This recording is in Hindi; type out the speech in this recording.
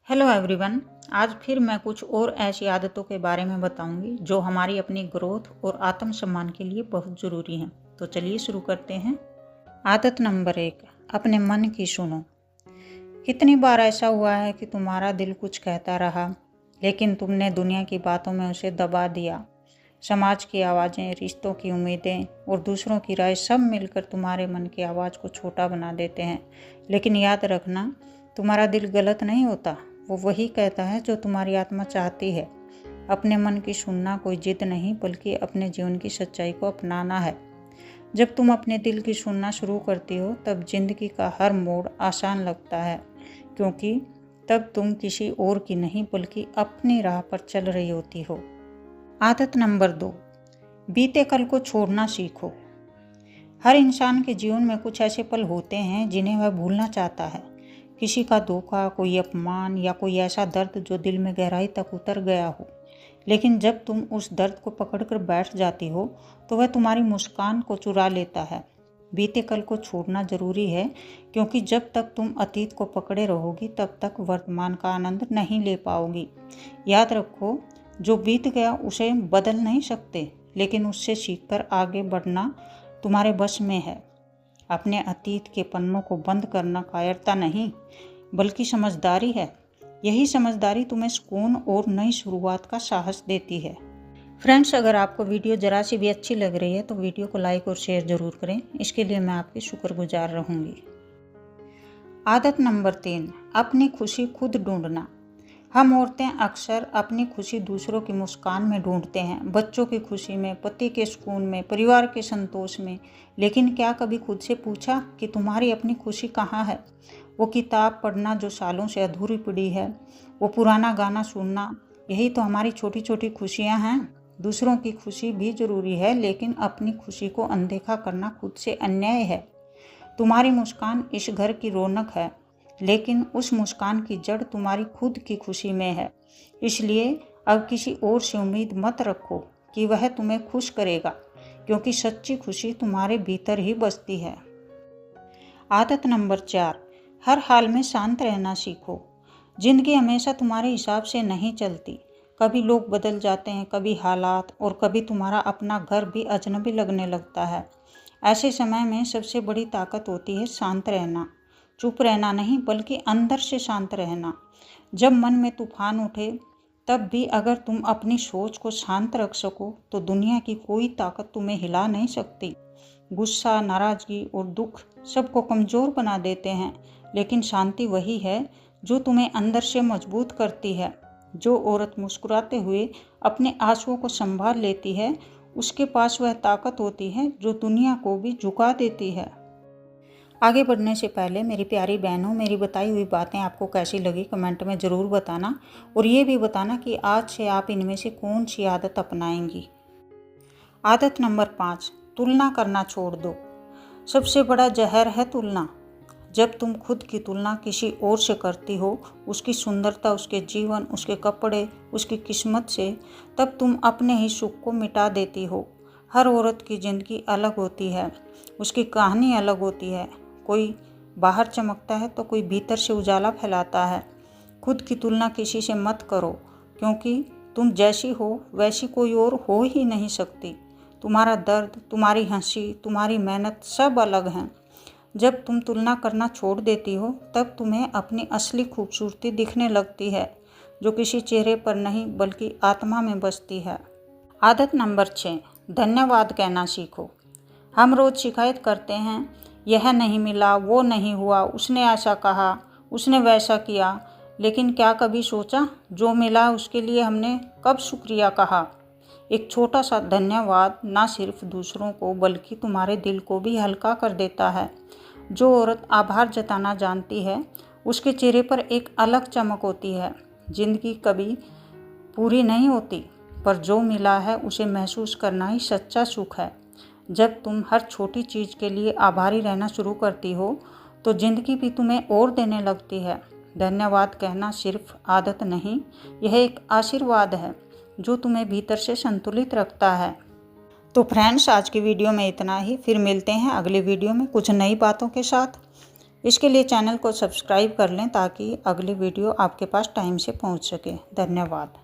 Hello everyone. आज फिर मैं कुछ और ऐसी आदतों के बारे में बताऊंगी जो हमारी अपनी ग्रोथ और आत्मसम्मान के लिए बहुत ज़रूरी हैं। तो चलिए शुरू करते हैं। आदत नंबर 1, अपने मन की सुनो। कितनी बार ऐसा हुआ है कि तुम्हारा दिल कुछ कहता रहा, लेकिन तुमने दुनिया की बातों में उसे दबा दिया। समाज की आवाज़ें, रिश्तों की उम्मीदें और दूसरों की राय सब मिलकर तुम्हारे मन की आवाज़ को छोटा बना देते हैं। लेकिन याद रखना, तुम्हारा दिल गलत नहीं होता, वो वही कहता है जो तुम्हारी आत्मा चाहती है। अपने मन की सुनना कोई जिद नहीं, बल्कि अपने जीवन की सच्चाई को अपनाना है। जब तुम अपने दिल की सुनना शुरू करती हो, तब जिंदगी का हर मोड़ आसान लगता है, क्योंकि तब तुम किसी और की नहीं बल्कि अपनी राह पर चल रही होती हो। आदत नंबर 2, बीते कल को छोड़ना सीखो। हर इंसान के जीवन में कुछ ऐसे पल होते हैं जिन्हें वह भूलना चाहता है। किसी का धोखा, कोई अपमान या कोई ऐसा दर्द जो दिल में गहराई तक उतर गया हो। लेकिन जब तुम उस दर्द को पकड़कर बैठ जाती हो, तो वह तुम्हारी मुस्कान को चुरा लेता है। बीते कल को छोड़ना जरूरी है, क्योंकि जब तक तुम अतीत को पकड़े रहोगी, तब तक वर्तमान का आनंद नहीं ले पाओगी। याद रखो, जो बीत गया उसे बदल नहीं सकते, लेकिन उससे सीखकर आगे बढ़ना तुम्हारे बस में है। अपने अतीत के पन्नों को बंद करना कायरता नहीं, बल्कि समझदारी है। यही समझदारी तुम्हें सुकून और नई शुरुआत का साहस देती है। फ्रेंड्स, अगर आपको वीडियो जरा सी भी अच्छी लग रही है तो वीडियो को लाइक और शेयर ज़रूर करें। इसके लिए मैं आपकी शुक्रगुजार रहूँगी। आदत नंबर 3, अपनी खुशी खुद ढूंढना। हम औरतें अक्सर अपनी खुशी दूसरों की मुस्कान में ढूंढते हैं, बच्चों की खुशी में, पति के सुकून में, परिवार के संतोष में। लेकिन क्या कभी खुद से पूछा कि तुम्हारी अपनी खुशी कहाँ है? वो किताब पढ़ना जो सालों से अधूरी पड़ी है, वो पुराना गाना सुनना, यही तो हमारी छोटी छोटी खुशियाँ हैं। दूसरों की खुशी भी ज़रूरी है, लेकिन अपनी खुशी को अनदेखा करना खुद से अन्याय है। तुम्हारी मुस्कान इस घर की रौनक है, लेकिन उस मुस्कान की जड़ तुम्हारी खुद की खुशी में है। इसलिए अब किसी और से उम्मीद मत रखो कि वह तुम्हें खुश करेगा, क्योंकि सच्ची खुशी तुम्हारे भीतर ही बसती है। आदत नंबर 4, हर हाल में शांत रहना सीखो। जिंदगी हमेशा तुम्हारे हिसाब से नहीं चलती। कभी लोग बदल जाते हैं, कभी हालात, और कभी तुम्हारा अपना घर भी अजनबी लगने लगता है। ऐसे समय में सबसे बड़ी ताकत होती है शांत रहना। चुप रहना नहीं, बल्कि अंदर से शांत रहना। जब मन में तूफान उठे, तब भी अगर तुम अपनी सोच को शांत रख सको, तो दुनिया की कोई ताकत तुम्हें हिला नहीं सकती। गुस्सा, नाराजगी और दुख सबको कमज़ोर बना देते हैं, लेकिन शांति वही है जो तुम्हें अंदर से मजबूत करती है। जो औरत मुस्कुराते हुए अपने आंसुओं को संभाल लेती है, उसके पास वह ताकत होती है जो दुनिया को भी झुका देती है। आगे बढ़ने से पहले मेरी प्यारी बहनों, मेरी बताई हुई बातें आपको कैसी लगी कमेंट में ज़रूर बताना, और ये भी बताना कि आज से आप इनमें से कौन सी आदत अपनाएंगी। आदत नंबर 5, तुलना करना छोड़ दो। सबसे बड़ा जहर है तुलना। जब तुम खुद की तुलना किसी और से करती हो, उसकी सुंदरता, उसके जीवन, उसके कपड़े, उसकी किस्मत से, तब तुम अपने ही सुख को मिटा देती हो। हर औरत की ज़िंदगी अलग होती है, उसकी कहानी अलग होती है। कोई बाहर चमकता है तो कोई भीतर से उजाला फैलाता है। खुद की तुलना किसी से मत करो, क्योंकि तुम जैसी हो वैसी कोई और हो ही नहीं सकती। तुम्हारा दर्द, तुम्हारी हंसी, तुम्हारी मेहनत सब अलग हैं। जब तुम तुलना करना छोड़ देती हो, तब तुम्हें अपनी असली खूबसूरती दिखने लगती है, जो किसी चेहरे पर नहीं बल्कि आत्मा में बसती है। आदत नंबर 6, धन्यवाद कहना सीखो। हम रोज़ शिकायत करते हैं, यह नहीं मिला, वो नहीं हुआ, उसने ऐसा कहा, उसने वैसा किया। लेकिन क्या कभी सोचा, जो मिला उसके लिए हमने कब शुक्रिया कहा? एक छोटा सा धन्यवाद ना सिर्फ दूसरों को बल्कि तुम्हारे दिल को भी हल्का कर देता है। जो औरत आभार जताना जानती है, उसके चेहरे पर एक अलग चमक होती है। जिंदगी कभी पूरी नहीं होती, पर जो मिला है उसे महसूस करना ही सच्चा सुख है। जब तुम हर छोटी चीज़ के लिए आभारी रहना शुरू करती हो, तो ज़िंदगी भी तुम्हें और देने लगती है। धन्यवाद कहना सिर्फ आदत नहीं, यह एक आशीर्वाद है जो तुम्हें भीतर से संतुलित रखता है। तो फ्रेंड्स, आज की वीडियो में इतना ही। फिर मिलते हैं अगली वीडियो में कुछ नई बातों के साथ। इसके लिए चैनल को सब्सक्राइब कर लें ताकि अगली वीडियो आपके पास टाइम से पहुंच सके। धन्यवाद।